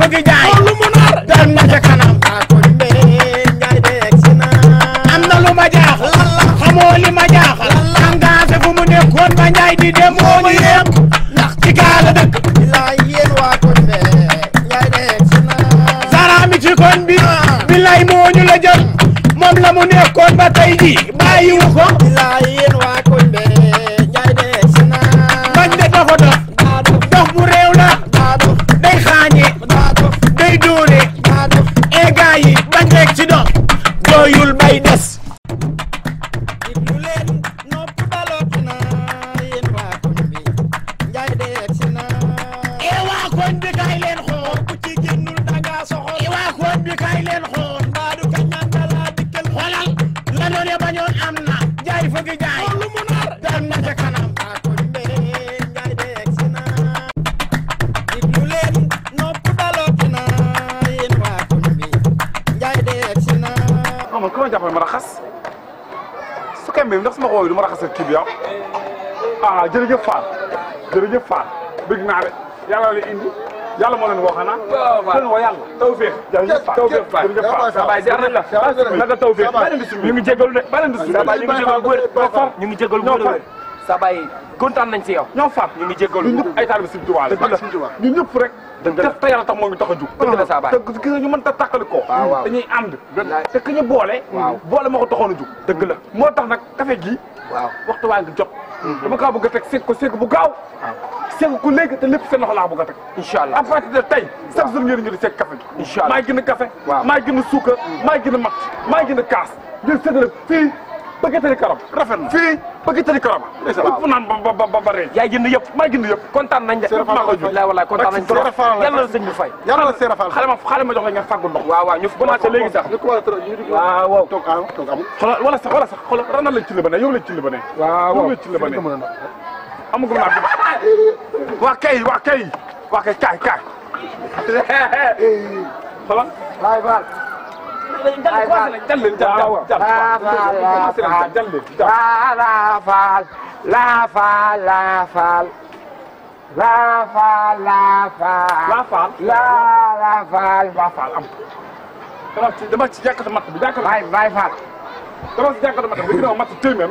fëgg jaay lu mu nar dem na ca kanam am na lu ma jaaxal xamoo li ma jaaxal engagé fu mu nekkoon ba njaay di dem moo ñu yem ndax ci gaala dëkk Zara mi ci koñ bi billaay moo ñu la jël moom la mu nekkoon ba tey ji bàyyiwu ko bañ de dafa dox bu réew la day xaañe day dóore e gaa yi bañ rek ci dox doyul bay des e waa koñ bi kaay leen xool ku ci génnul danga soxor e waa koñ bi kaay leen xool mbaadu ka ñandala dikkel xoolal la doone bañoon am na jaay fëgg jaay lu mu nar dem na ca kanam man ku ma jàppale ma raxas su kembe ndax sama xooy du ma raxasal kii bi yow ah jërëjëf Fall jërëjëf Fall bëgg naa de yàlla la indi yàlla moo leen woo xanaa. waaw waaw yàlla tawfeex. jërëjëf Fall jërëjëf Fall saa baay jaar nañ la. naka tawfeex ñu ngi jégalu de. saa baay ñu ngi jégalu bu wér ñu ngi jégalu bu wér saa baay kontaan nañ ci yow. ñoo Fall ñu ngi jégalu ñun ñëpp ay taalibe Sëriñ Tuubaa la ñun ñëpp rek. dëgg la te yàlla tax moo ñu tax a jug. dëgg la saa baay te gis nga ñu mën ta tàqali ko. dañuy ànd. te ku ñu boole. boole moo ko taxoon a jug. dëgg la moo tax nag café gi. waaw waxtu waa ngi jot. dama kaa bëgg a teg seeg ko seeg bu gaaw. seeg ko léegi te lépp seen loxo laa bëgg a teg. incha allah à partir de tey chaque jour ngeen ñu di seeg café gi. incha allah maa ngi gën a café. maa ngi gën a suukar. maa ngi gën a mat maa ngi gën a kaas. ngeen séddale fii bëggatali karab rafet na fii bëggatali karab ëpp naan ba reen yaay jënd yëpp maa jënd yëpp kontaan nañ de maa ko jël wallaay kontaan nañ trop yàlla la sëñ bi fay yàlla la Seera Fall xale ma jox la ngeen fàggu ndox waaw waaw ñu commencé léegi sax waaw waaw toog amul xoolal wala sax xoolal ranal lañ ci la ba ne yow lañ ci la ba ne waaw yow lañ ci la ba ne amagum naa bi waa kay kaay xoolal waay Fall dama ci jàkkata matt bi jàkkata Baay Fall dama ci jàkkata matt bi ginnaaw matt téeméer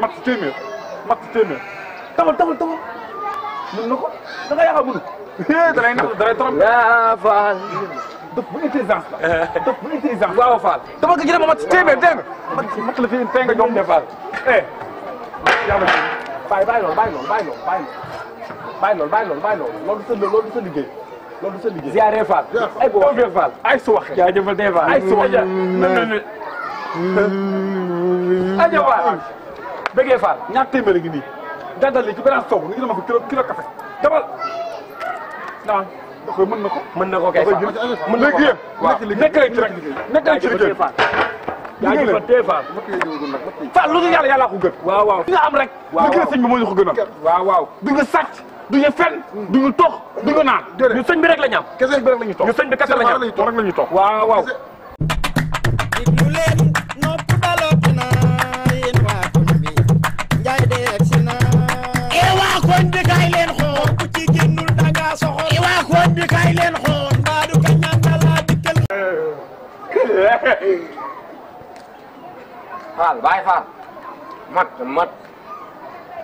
tawal mën na ko da nga yaakaar mënu da lay nax da lay trop Baay Fall dëpp bu intelligence la dëpp bu intelligence waaw Fall dama ko jëlee ma mat téeméer dégg nga mat la fi tey nga jox ne Fall yàlla bàyyi loolu du sa liggéey ziare Fall ay bo Fall ay su waxe jaajëfal de Fall ay su waxe aja Fall bëggee Fall ñaar téeméer ngi nii dandal li ci beneen soog nga jël ma ko kilo café dabal non mën na ko kay mën na ko waaw nekkale ci rek nekkale ci liggéey yaa ngi fa tee Fall lu dul yàlla ko gën waaw li nga am rek liggéey sëñ bi moo ñu ko gënal waaw du nga sàcc du ñu fen du ñu tox du ñu naan ñu sëñ bi rek la ñu am kese bi rek la ñu tox ñu sëñ bi kese la ñu am rek la ñu tox waaw koñ bi kaay leen xool ku ci génnul danga soxor i waa koñ bi kaay leen xool mbaadu ka ñandala dikkel Fall Baay Fall mat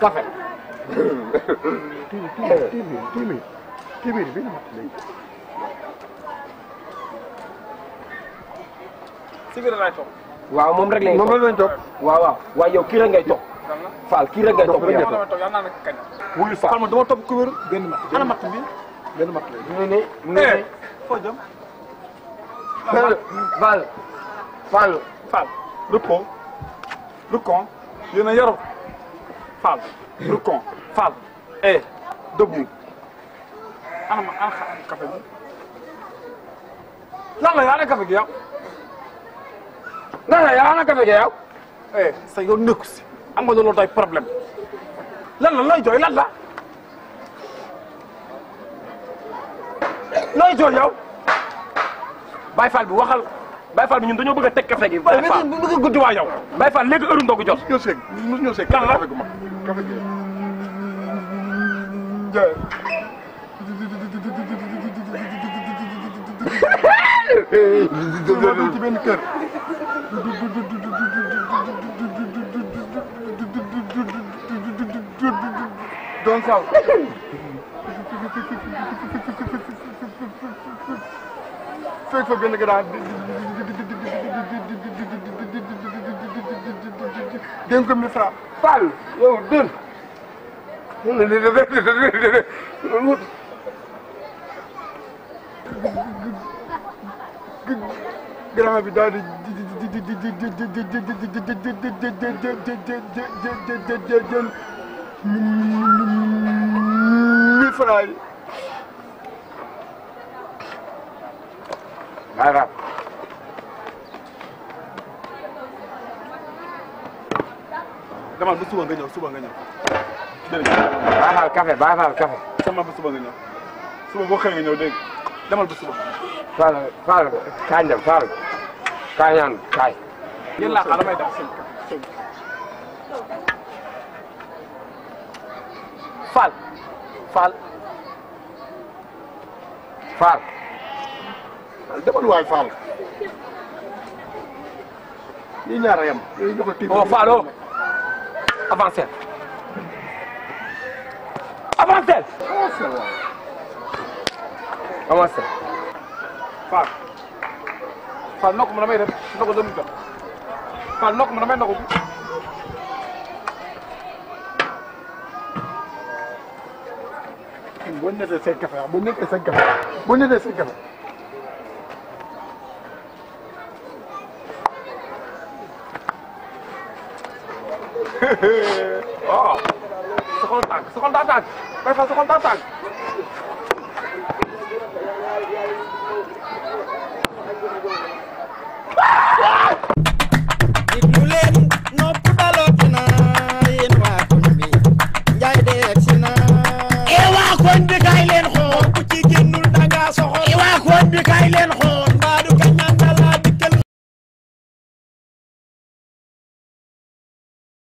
café téeméer bi mat léegi si biir laay toog waaw moom rek lañ toog waaw yow kii rek ngay toog Fall kii rek ngay toog wuyu Fall man dama topp ku wér benn mat ana mat bi benn mat la mu ne foo jëm Fall Rukon yéen a yaru Fall Rukon Fall debout ana café bi lan la yaa na café gi yow sa yow nekku si am nga loolu doy problème lan la looy jooy lan la looy jooy yow Baye Fall bi waxal Baye Fall bi ñun dañoo bëgg a teg café gi Baye Fall bëgg a guddi waa yow Baye Fall léegi heure ndogu jot ñoo seeg lan la café gu mag café gi ci benn kër. doon saw. fekk fa benn gannaaw dénk ko 1000 francs. Fall yow dën. gannaaw bi daal di jël 1000 francs yi. Baay demal ba suba nga ñëw suba nga ñëw. dégg Faal café Baay Faal café. sama ba suba nga ñëw suba boo xëyee nga ñëw dégg demal ba suba. Faal kaay dem Faal kaay ñaan kaay. yéen laa xam damay dem sëñ Faal Faal Faal. demal waay Fall. lii ñaar a yem. oh Faal oh avancé avancé avancé. Fall Fall nokk ma damay def ndogu dama jot Fall nokk ma damay ndogu. boo nekkee seen café boo nekkee seen café boo nekkee seen café. waaw. sa xol tànk sa xol daa tànk Baay Faal sa xol daa tànk.